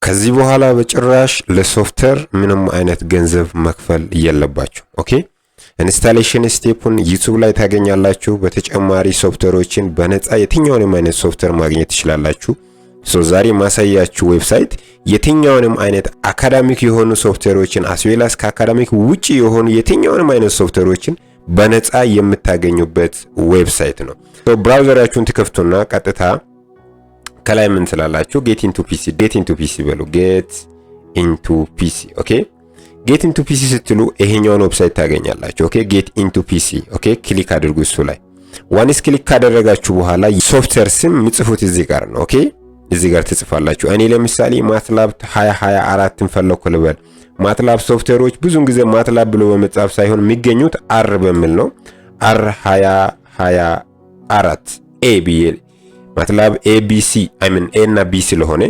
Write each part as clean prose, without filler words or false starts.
ከዚህ በኋላ በጭራሽ ለሶፍትዌር ምንም አይነት ገንዘብ መክፈል የለባችሁ። ኦኬ ኢንስታሌሽን ስቴፑን ዩቲዩብ ላይ ታገኛላችሁ። በተጨማሪ ሶፍትዌሮችን በነፃ የትኛውንም አይነት ሶፍትዌር ማግኘት ትችላላችሁ። ዛሬ ማሳያችሁ ዌብሳይት የትኛውንም አይነት አካዳሚክ የሆኑ ሶፍትዌሮችን አስዌላስ ከአካዳሚክ ውጪ የሆኑ የትኛውንም አይነት ሶፍትዌሮችን በነፃ የምታገኙበት ዌብሳይት ነው። ብራውዘራችሁን ትከፍቱና ቀጥታ ከላይ ምን ትላላችሁ? ጌት ኢንቱ ፒሲ በሉ። ጌት ኢንቱ ፒሲ ኦኬ። ጌት ኢንቱ ፒሲ ስትሉ ይሄኛውን ዌብሳይት ታገኛላችሁ። ኦኬ ጌት ኢንቱ ፒሲ ኦኬ። ክሊክ አድርጉ እሱ ላይ። ዋንስ ክሊክ ካደረጋችሁ በኋላ ሶፍትዌር ስም ምጽፉት እዚህ ጋር ነው። ኦኬ እዚህ ጋር ትጽፋላችሁ። እኔ ለምሳሌ ማትላብ 2024ን ፈለኩ ልበል። ማትላብ ሶፍትዌሮች ብዙን ጊዜ ማትላብ ብሎ በመጻፍ ሳይሆን የሚገኙት አር በሚል ነው። አር 2024 ኤ ቢ ማትላብ ኤቢሲ አይ ሚን ኤ እና ቢ ስለሆነ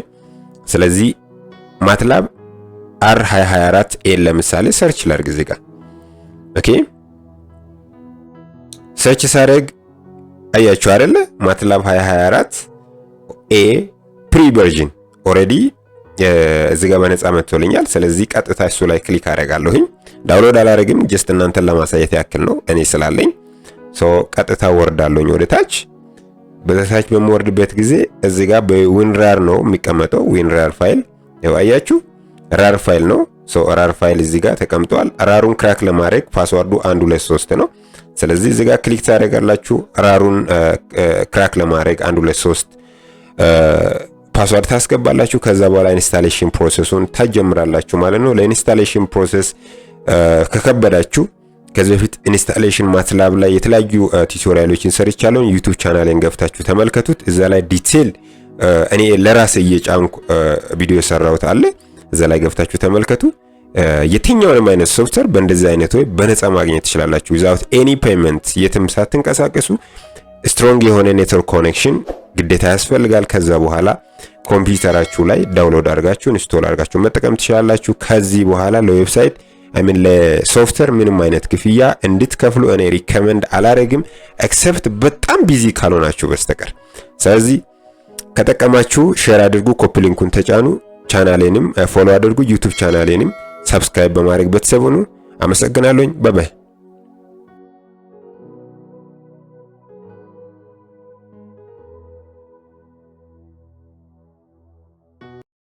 ስለዚህ ማትላብ አር 2024 ኤ ለምሳሌ ሰርች ላድርግ እዚህ ጋር። ኦኬ ሰርች ሳደርግ አያችሁ አይደለ? ማትላብ 2024 ኤ ፕሪ ቨርዥን ኦሬዲ እዚህ ጋር በነፃ መጥቶልኛል። ስለዚህ ቀጥታ እሱ ላይ ክሊክ አደርጋለሁኝ። ዳውንሎድ አላደርግም፣ ጀስት እናንተን ለማሳየት ያክል ነው እኔ ስላለኝ። ቀጥታ ወርዳለሁኝ ወደ ታች። በታች በመወርድበት ጊዜ እዚህ ጋር በዊንራር ነው የሚቀመጠው። ዊንራር ፋይል ያው አያችሁ ራር ፋይል ነው። ራር ፋይል እዚህ ጋር ተቀምጧል። ራሩን ክራክ ለማድረግ ፓስወርዱ 123 ነው። ስለዚህ እዚህ ጋር ክሊክ ታደርጋላችሁ። ራሩን ክራክ ለማድረግ 123 ፓስወርድ ታስገባላችሁ። ከዛ በኋላ ኢንስታሌሽን ፕሮሰሱን ታጀምራላችሁ ማለት ነው። ለኢንስታሌሽን ፕሮሰስ ከከበዳችሁ ከዚህ በፊት ኢንስታሌሽን ማትላብ ላይ የተለያዩ ቱቶሪያሎችን ሰርቻለሁ። ዩቲዩብ ቻናሌን ገብታችሁ ተመልከቱት። እዛ ላይ ዲቴል እኔ ለራሴ እየጫንኩ ቪዲዮ ሰራሁት አለ። እዛ ላይ ገብታችሁ ተመልከቱ። የትኛውንም አይነት ሶፍትዌር በእንደዚህ አይነት ወይ በነፃ ማግኘት ትችላላችሁ ዊዛውት ኤኒ ፔመንት። የትም ሳትንቀሳቀሱ ስትሮንግ የሆነ ኔትወርክ ኮኔክሽን ግዴታ ያስፈልጋል። ከዛ በኋላ ኮምፒውተራችሁ ላይ ዳውንሎድ አድርጋችሁ ኢንስቶል አድርጋችሁ መጠቀም ትችላላችሁ። ከዚህ በኋላ ለዌብሳይት አሚን ለሶፍትዌር ምንም አይነት ክፍያ እንድትከፍሉ እኔ ሪከመንድ አላረግም ኤክሰፕት በጣም ቢዚ ካልሆናችሁ በስተቀር። ስለዚህ ከጠቀማችሁ ሼር አድርጉ፣ ኮፒ ሊንኩን ተጫኑ፣ ቻናሌንም ፎሎ አድርጉ፣ ዩቲዩብ ቻናሌንም ሰብስክራይብ በማድረግ ቤተሰብ ሁኑ። አመሰግናለሁ። ባይ ባይ።